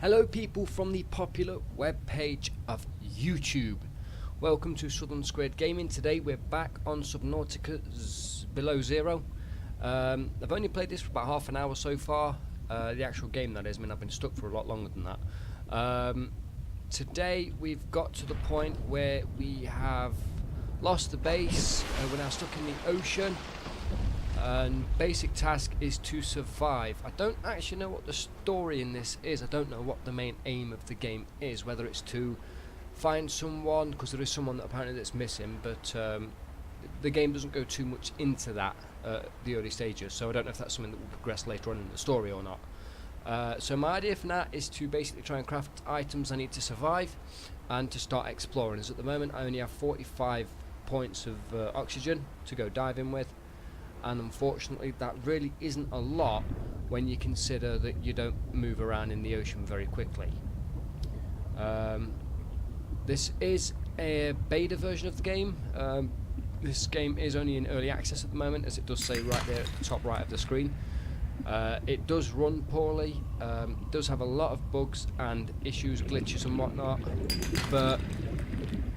Hello people from the popular webpage of YouTube. Welcome to Southern²Gaming. Today we're back on Subnautica Below Zero. I've only played this for about half an hour so far. The actual game, that is. I mean, I've been stuck for a lot longer than that. Today we've got to the point where we have lost the base. We're now stuck in the ocean. And basic task is to survive. I don't actually know what the story in this is. I don't know what the main aim of the game is, whether it's to find someone, because there is someone that apparently that's missing, but the game doesn't go too much into that at the early stages, so I don't know if that's something that will progress later on in the story or not. So my idea for now is to basically try and craft items I need to survive and to start exploring, as at the moment I only have 45 points of oxygen to go diving with. And unfortunately that really isn't a lot when you consider that you don't move around in the ocean very quickly. This is a beta version of the game. This game is only in early access at the moment, as it does say right there at the top right of the screen. It does run poorly, it does have a lot of bugs and issues, glitches and whatnot, but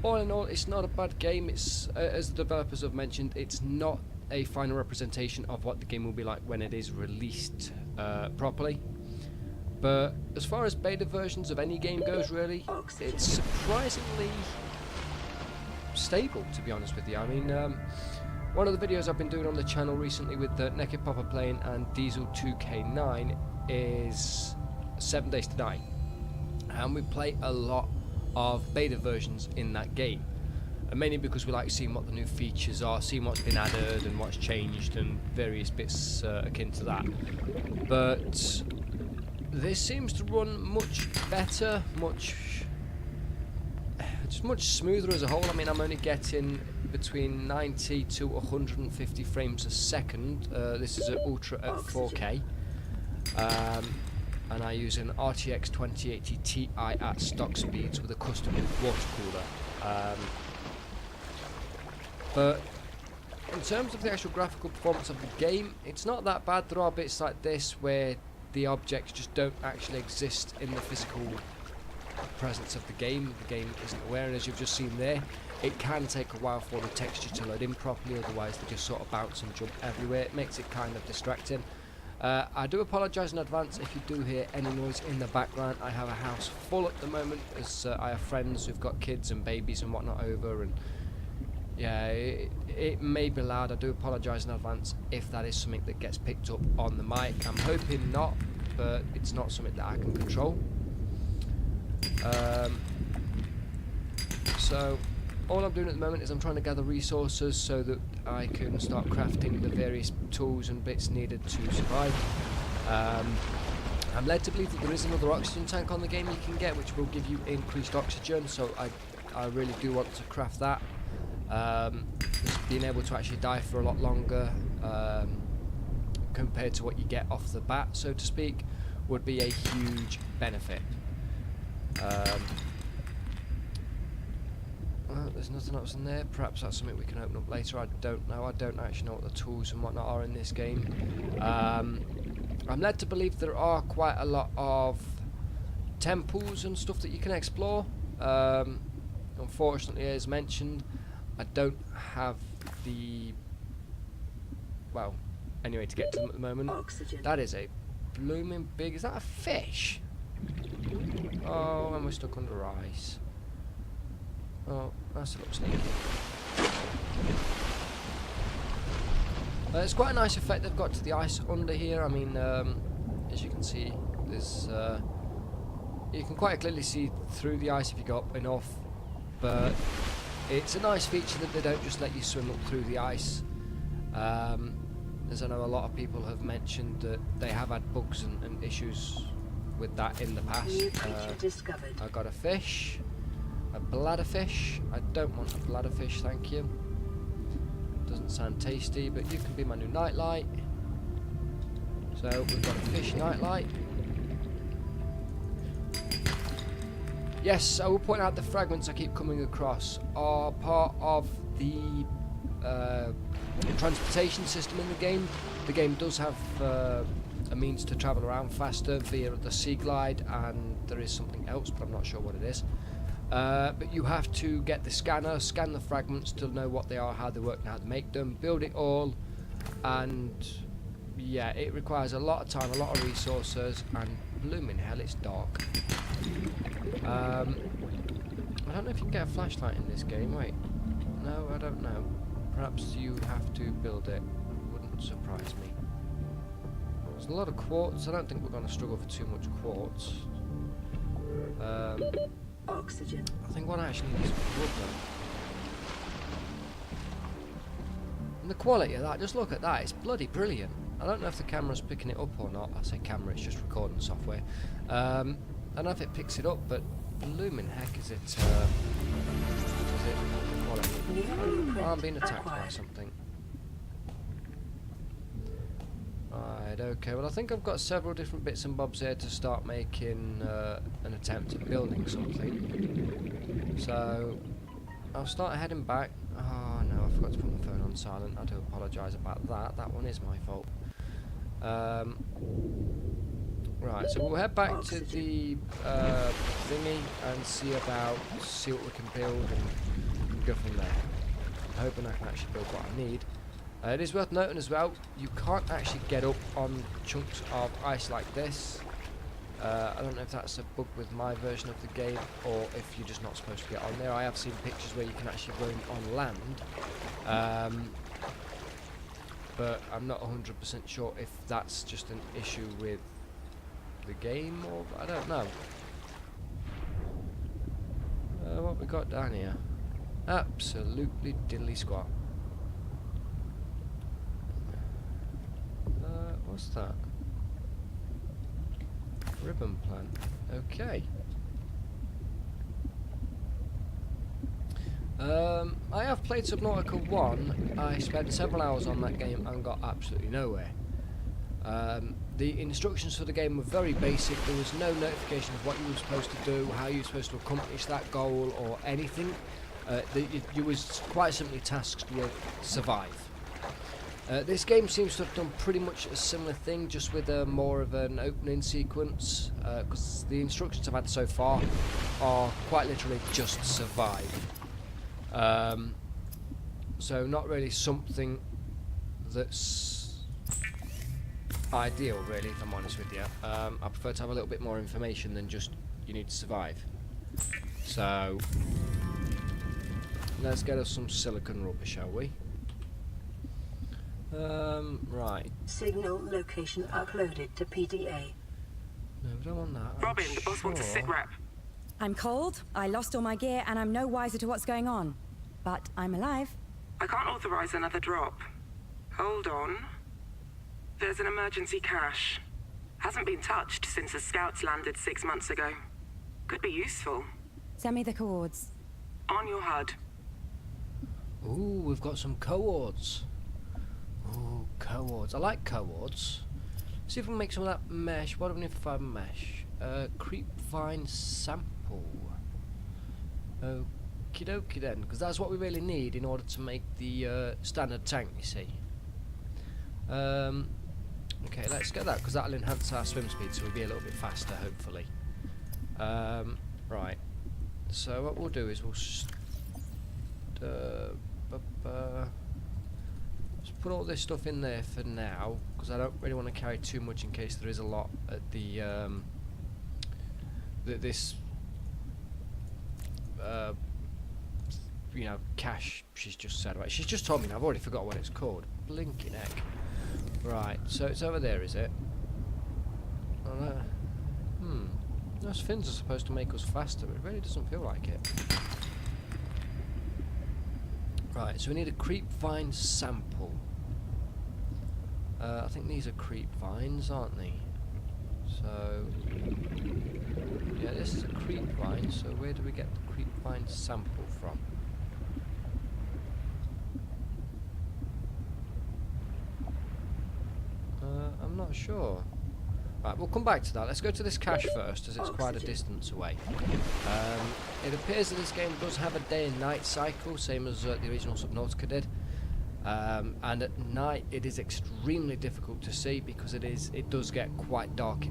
all in all it's not a bad game. It's as the developers have mentioned, it's not a final representation of what the game will be like when it is released properly. But as far as beta versions of any game goes, really, it's surprisingly stable, to be honest with you. I mean, one of the videos I've been doing on the channel recently with Naked Papa playing and Diesel2K9 is 7 Days to Die, and we play a lot of beta versions in that game. And mainly because we like seeing what the new features are, seeing what's been added and what's changed and various bits akin to that. But this seems to run much better, just much smoother as a whole. I mean, I'm only getting between 90 to 150 frames a second. This is at ultra at 4K. And I use an RTX 2080 Ti at stock speeds with a custom water cooler. But in terms of the actual graphical performance of the game, it's not that bad. There are bits like this where the objects just don't actually exist in the physical presence of the game. The game isn't aware, and as you've just seen there, it can take a while for the texture to load in properly, otherwise they just sort of bounce and jump everywhere. It makes it kind of distracting. I do apologise in advance if you do hear any noise in the background. I have a house full at the moment, as I have friends who've got kids and babies and whatnot over, and yeah, it may be loud. I do apologise in advance if that is something that gets picked up on the mic. I'm hoping not, but it's not something that I can control. So all I'm doing at the moment is I'm trying to gather resources so that I can start crafting the various tools and bits needed to survive. I'm led to believe that there is another oxygen tank on the game you can get, which will give you increased oxygen, so I really do want to craft that. Just being able to actually dive for a lot longer compared to what you get off the bat, so to speak, would be a huge benefit. Well, there's nothing else in there. Perhaps that's something we can open up later. I don't know. I don't actually know what the tools and whatnot are in this game. I'm led to believe there are quite a lot of temples and stuff that you can explore. Unfortunately, as mentioned, I don't have the... well, anyway, to get to them at the moment. Oxygen. That is a blooming big... is that a fish? Oh, and we're stuck under ice. Oh, that's a little sneaky. It's quite a nice effect they've got to the ice under here. I mean, as you can see, there's... you can quite clearly see through the ice if you go up enough, but it's a nice feature that they don't just let you swim up through the ice. As I know a lot of people have mentioned that they have had bugs and issues with that in the past. I got a fish, a bladderfish. I don't want a bladderfish, thank you. Doesn't sound tasty, but you can be my new nightlight. So we've got a fish nightlight. Yes, I will point out the fragments I keep coming across are part of the transportation system in the game. The game does have a means to travel around faster via the Sea Glide, and there is something else, but I'm not sure what it is. But you have to get the scanner, scan the fragments to know what they are, how they work, and how to make them, build it all, and yeah, it requires a lot of time, a lot of resources, and blooming hell, it's dark. I don't know if you can get a flashlight in this game. Wait, no, I don't know. Perhaps you have to build it. Wouldn't surprise me. There's a lot of quartz. I don't think we're going to struggle for too much quartz. Oxygen. I think what I actually need is wood though. And the quality of that, just look at that, it's bloody brilliant. I don't know if the camera's picking it up or not. I say camera, it's just recording software. I don't know if it picks it up, but blooming heck is it quality. Oh, I'm being attacked by something. Right, okay, well I think I've got several different bits and bobs here to start making an attempt at building something. So, I'll start heading back. Oh no, I forgot to put my phone on silent. I do apologise about that. That one is my fault. Right, so we'll head back to the thingy and see what we can build and go from there. I'm hoping I can actually build what I need. It is worth noting as well, you can't actually get up on chunks of ice like this. I don't know if that's a bug with my version of the game or if you're just not supposed to get on there. I have seen pictures where you can actually run on land, but I'm not 100% sure if that's just an issue with the game or I don't know. What we got down here? Absolutely diddly squat. What's that? Ribbon plant. Okay. I have played Subnautica 1. I spent several hours on that game and got absolutely nowhere. The instructions for the game were very basic. There was no notification of what you were supposed to do, how you were supposed to accomplish that goal or anything. You was quite simply tasked with survive. This game seems to have done pretty much a similar thing, just with more of an opening sequence, because the instructions I've had so far are quite literally just survive. So not really something that's ideal, really, if I'm honest with you. I prefer to have a little bit more information than just you need to survive. So let's get us some silicon rubber, shall we? Right. Signal location uploaded to PDA. No, we don't want that. Robin, the boss wants a sit rep. I'm cold, I lost all my gear, and I'm no wiser to what's going on. But I'm alive. I can't authorize another drop. Hold on. There's an emergency cache. Hasn't been touched since the scouts landed 6 months ago. Could be useful. Send me the coords. On your HUD. Ooh, we've got some coords. Ooh, coords. I like coords. See if we can make some of that mesh. What do we need for mesh? Creep vine sample. Okie dokie then, because that's what we really need in order to make the standard tank, you see. Okay, let's get that, because that'll enhance our swim speed, so we'll be a little bit faster, hopefully. Right. So what we'll do is we'll just put all this stuff in there for now, because I don't really want to carry too much in case there is a lot at the you know, cache she's just said about. She's just told me, and I've already forgot what it's called. Blinking heck. Right, so it's over there, is it? Those fins are supposed to make us faster, but it really doesn't feel like it. Right, so we need a creep vine sample. I think these are creep vines, aren't they? So, yeah, this is a creep vine, so where do we get the creep vine sample from? I'm not sure. Right, we'll come back to that. Let's go to this cache first, as it's quite a distance away. It appears that this game does have a day and night cycle, same as the original Subnautica did. and at night it is extremely difficult to see because it does get quite dark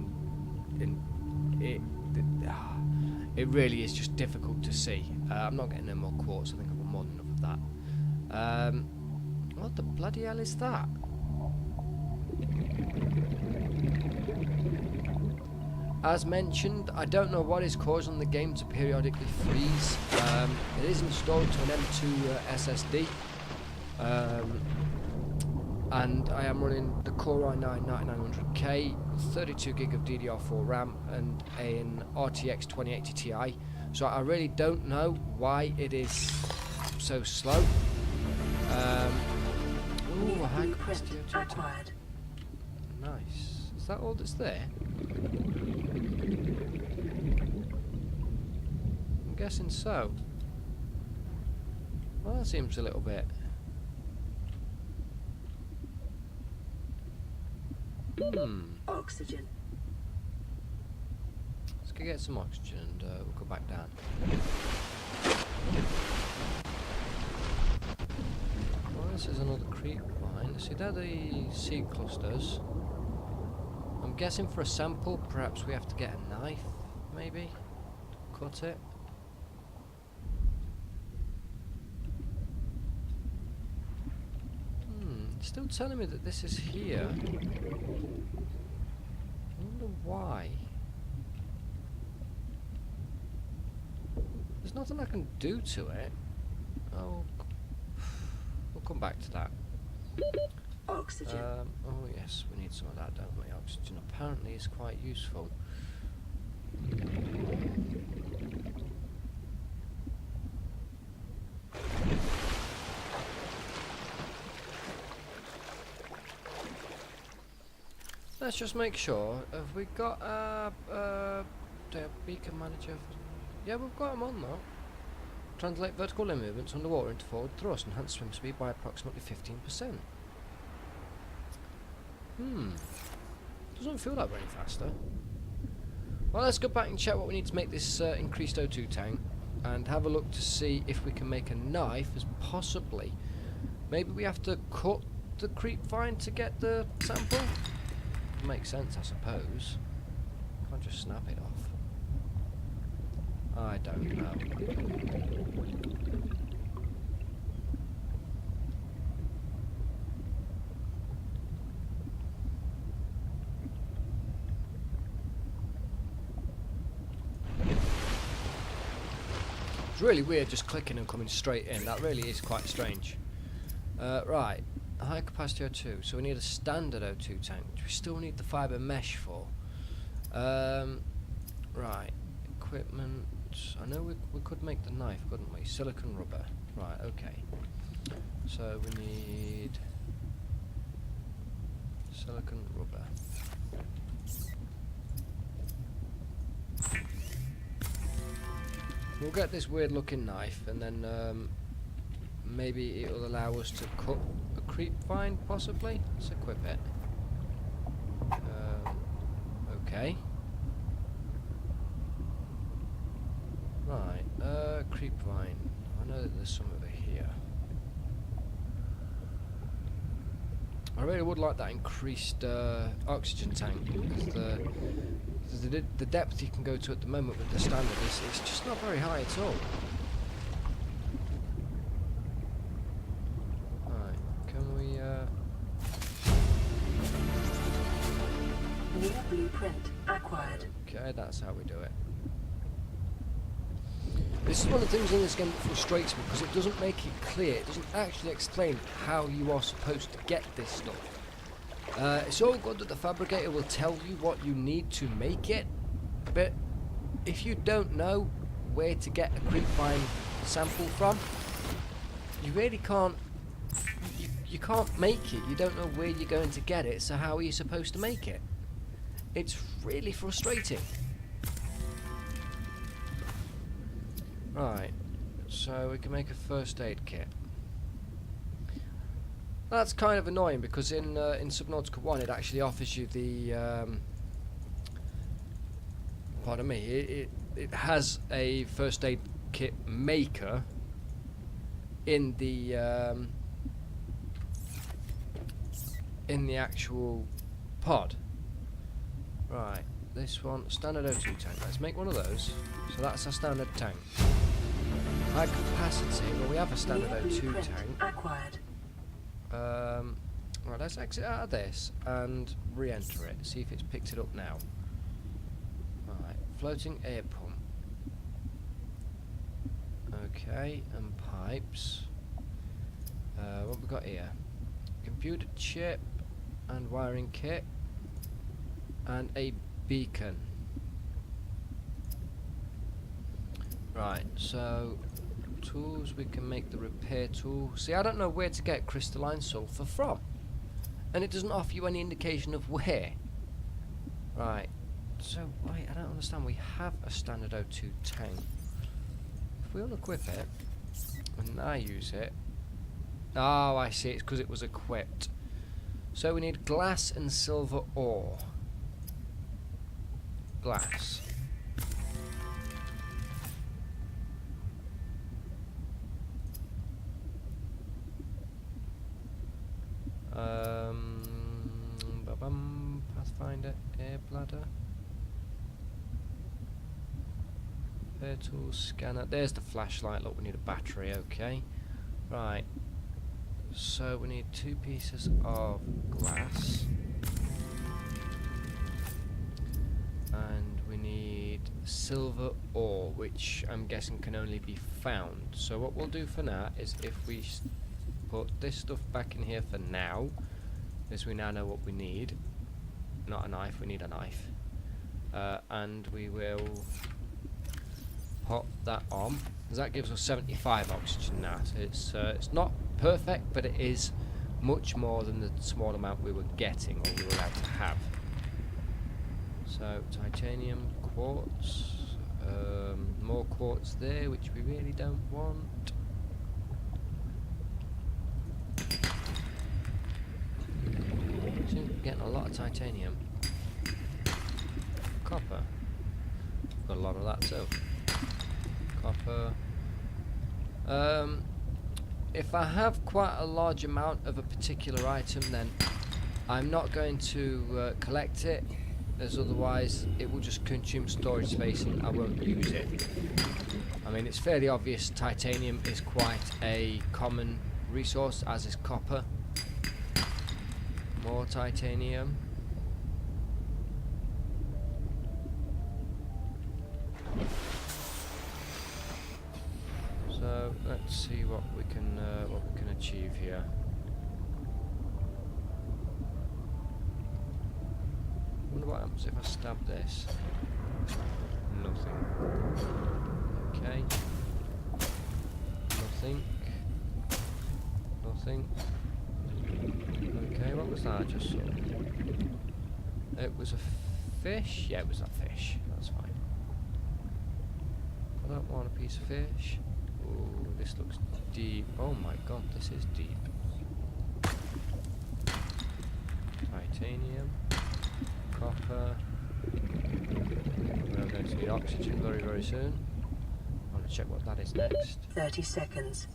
it really is just difficult to see. I'm not getting no more quartz. I think I've got more than enough of that. What the bloody hell is that? As mentioned, I don't know what is causing the game to periodically freeze. It is installed to an M2 SSD. And I am running the Core i9-9900K, 32 gig of DDR4 RAM, and an RTX 2080 Ti. So I really don't know why it is so slow. Ooh, a high capacity Acquired. Nice. Is that all that's there? I'm guessing so. Well, that seems a little bit. Oxygen. Let's go get some oxygen and we'll go back down. Well, this is another creep vine. See, they're the seed clusters. I'm guessing for a sample, perhaps we have to get a knife, maybe, to cut it. Still telling me that this is here. I wonder why. There's nothing I can do to it. Oh, we'll come back to that. Oxygen. Oh yes, we need some of that, don't we? Oxygen apparently is quite useful. Let's just make sure. Have we got the beacon manager? Yeah, we've got him on though. Translate vertical limb movements underwater into forward thrust. Enhance swim speed by approximately 15%. Doesn't feel that very faster. Well, let's go back and check what we need to make this increased O2 tank, and have a look to see if we can make a knife. As possibly, maybe we have to cut the creep vine to get the sample. Makes sense, I suppose. Can't just snap it off. I don't know. It's really weird just clicking and coming straight in. That really is quite strange. Right. High capacity O2, so we need a standard O2 tank, which we still need the fibre mesh for. Right, equipment. I know we could make the knife, couldn't we? Silicon rubber. Right, okay. So we need silicon rubber. We'll get this weird looking knife, and then maybe it will allow us to cut a creep vine, possibly. Let's equip it. Okay. Right, creep vine. I know that there's some over here. I really would like that increased oxygen tank, because the depth you can go to at the moment with the standard is it's just not very high at all. Right, can we New blueprint acquired. okay, that's how we do it. This is one of the things in this game that frustrates me, because it doesn't make it clear, it doesn't actually explain how you are supposed to get this stuff. It's all good that the fabricator will tell you what you need to make it, but if you don't know where to get a creep vine sample from, you really can't, you can't make it. You don't know where you're going to get it, so how are you supposed to make it? It's really frustrating. Right, so we can make a first aid kit. That's kind of annoying, because in Subnautica 1 it actually offers you the pardon me, it has a first aid kit maker in the in the actual pod. Right, this one, standard O2 tank. Let's make one of those. So that's our standard tank. High capacity. Well, we have a standard O2 Blueprint tank. acquired. Right, let's exit out of this and re-enter it. See if it's picked it up now. Right, floating air pump. Okay, and pipes. What have we got here? Computer chip and wiring kit and a beacon. Right, so tools, we can make the repair tool. See, I don't know where to get crystalline sulfur from, and it doesn't offer you any indication of where. Right, so wait, I don't understand. We have a standard O2 tank. If we unequip it and I use it, oh, I see, it's because it was equipped. So we need glass and silver ore. Glass. Pathfinder, air bladder, air tool, scanner. There's the flashlight. Look, we need a battery. Okay, right. So we need 2 pieces of glass, and we need silver ore, which I'm guessing can only be found. So what we'll do for now is, if we put this stuff back in here for now, as we now know what we need. Not a knife, we need a knife. And we will pop that on. That gives us 75 oxygen now. So it's not perfect, but it is much more than the small amount we were getting, or we were allowed to have. So titanium, quartz, more quartz there, which we really don't want. Getting a lot of titanium. Copper. Got a lot of that too. Copper. If I have quite a large amount of a particular item, then I'm not going to collect it, as otherwise it will just consume storage space and I won't use it. I mean, it's fairly obvious titanium is quite a common resource, as is copper. More titanium. So let's see what we can achieve here. Wonder what happens if I stab this. Nothing. Okay. Nothing. Nothing. Okay, what was that I just saw? It was a fish? Yeah, it was a fish. That's fine. I don't want a piece of fish. Oh, this looks deep. Oh my god, this is deep. Titanium. Copper. We're going to need oxygen very, very soon. I want to check what that is next. 30 seconds.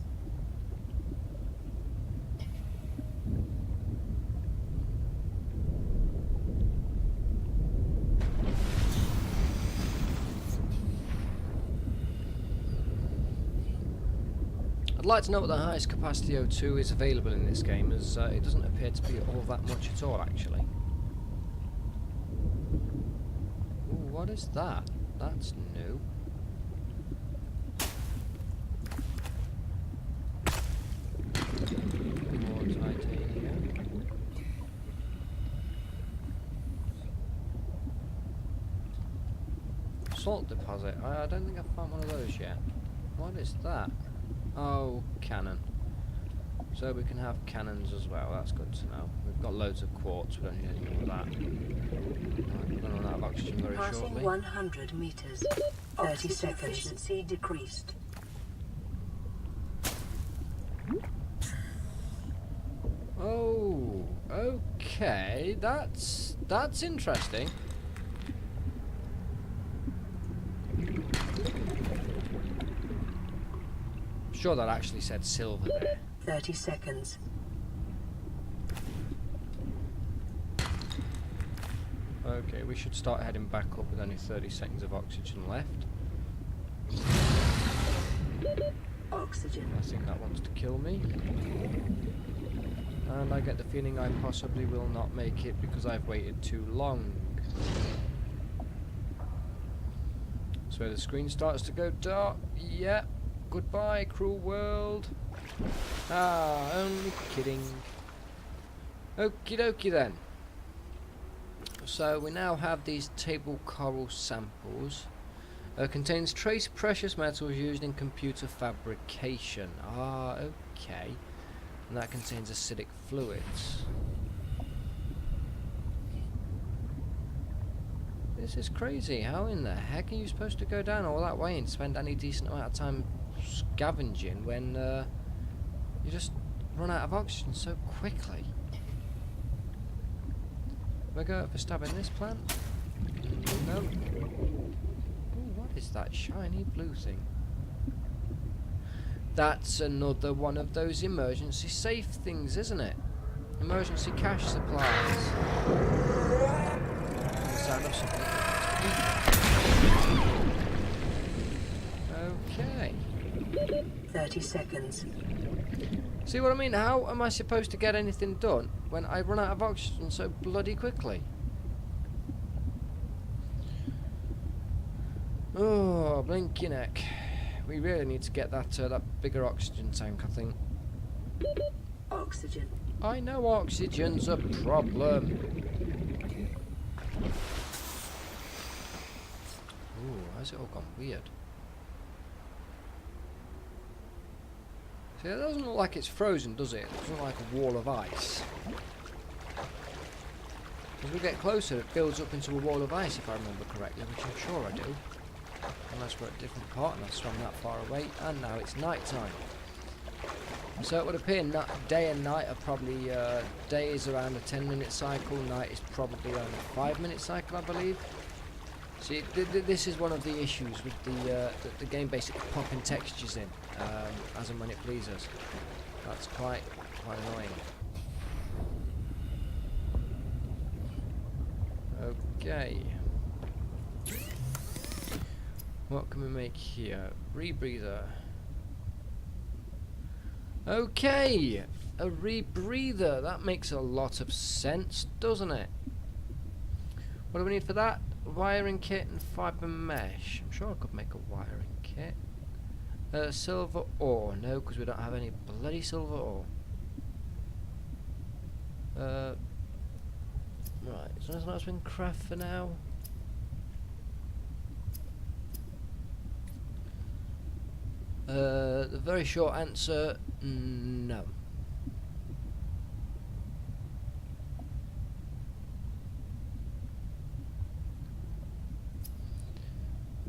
I'd like to know what the highest capacity O2 is available in this game, as it doesn't appear to be all that much at all, actually. Ooh, what is that? That's new. More titanium. Salt deposit. I don't think I've found one of those yet. What is that? Oh, cannon. So we can have cannons as well. That's good to know. We've got loads of quartz. We don't need any more of that. Right, we're going to run out of oxygen very Passing shortly. 100 meters. 30 seconds. Efficiency decreased. Oh, okay. That's interesting. Sure, that actually said silver there. 30 seconds. Okay, we should start heading back up with only 30 seconds of oxygen left. Oxygen. I think that wants to kill me. And I get the feeling I possibly will not make it because I've waited too long. So the screen starts to go dark. Yeah. Goodbye, cruel world. Ah, only kidding. Okie dokie then. So we now have these table coral samples. Contains trace precious metals used in computer fabrication. Ah, okay. And that contains acidic fluids. This is crazy. How in the heck are you supposed to go down all that way and spend any decent amount of time scavenging when you just run out of oxygen so quickly? We'll go for stabbing this plant. No. Ooh, what is that shiny blue thing? That's another one of those emergency safe things, isn't it? Emergency cash supplies. Sound of something. Okay. 30 seconds. See what I mean? How am I supposed to get anything done when I run out of oxygen so bloody quickly? Oh, blink your neck. We really need to get that that bigger oxygen tank, I think. Oxygen. I know oxygen's a problem. Ooh, how's it all gone weird? See, it doesn't look like it's frozen, does it? It doesn't look like a wall of ice. As we get closer, it builds up into a wall of ice, if I remember correctly, which I'm sure I do. Unless we're at a different part and I've swum that far away, and now it's night time. So it would appear day and night are probably, day is around a 10-minute cycle, night is probably around a 5-minute cycle, I believe. See, this is one of the issues with the game basically popping textures in, as and when it pleases. That's quite annoying. Okay. What can we make here? Rebreather. Okay! A rebreather. That makes a lot of sense, doesn't it? What do we need for that? Wiring kit and fibre mesh. I'm sure I could make a wiring kit. Silver ore. No, because we don't have any bloody silver ore. Right, so nothing else we can craft for now. The very short answer, no.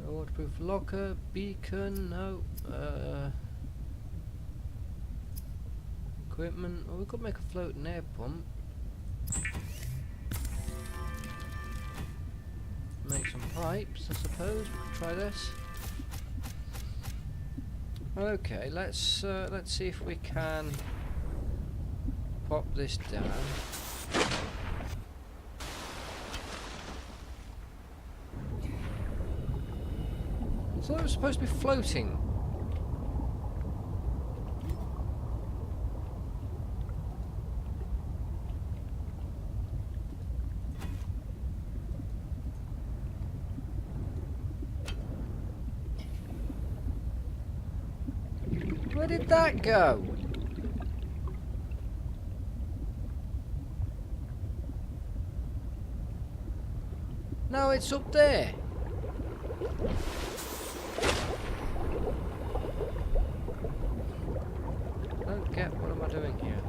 Waterproof locker, beacon, no. Equipment, well, we could make a floating air pump. Make some pipes, I suppose. We could try this. Okay, let's see if we can pop this down. I thought it was supposed to be floating. Where did that go? No, it's up there. I don't get what am I doing here.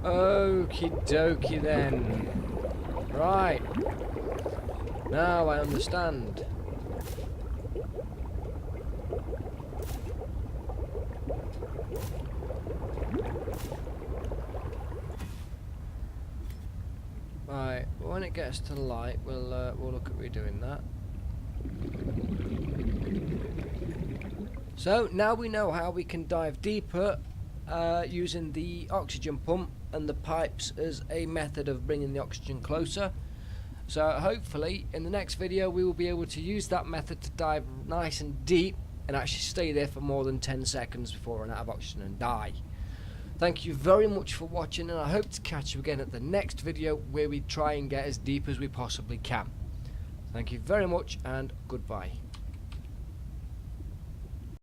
Okie dokie then. Right. Now I understand. Right, when it gets to light, we'll look at redoing that. So now we know how we can dive deeper using the oxygen pump and the pipes as a method of bringing the oxygen closer. So hopefully in the next video we will be able to use that method to dive nice and deep and actually stay there for more than 10 seconds before we run out of oxygen and die. Thank you very much for watching, and I hope to catch you again at the next video where we try and get as deep as we possibly can. Thank you very much and goodbye.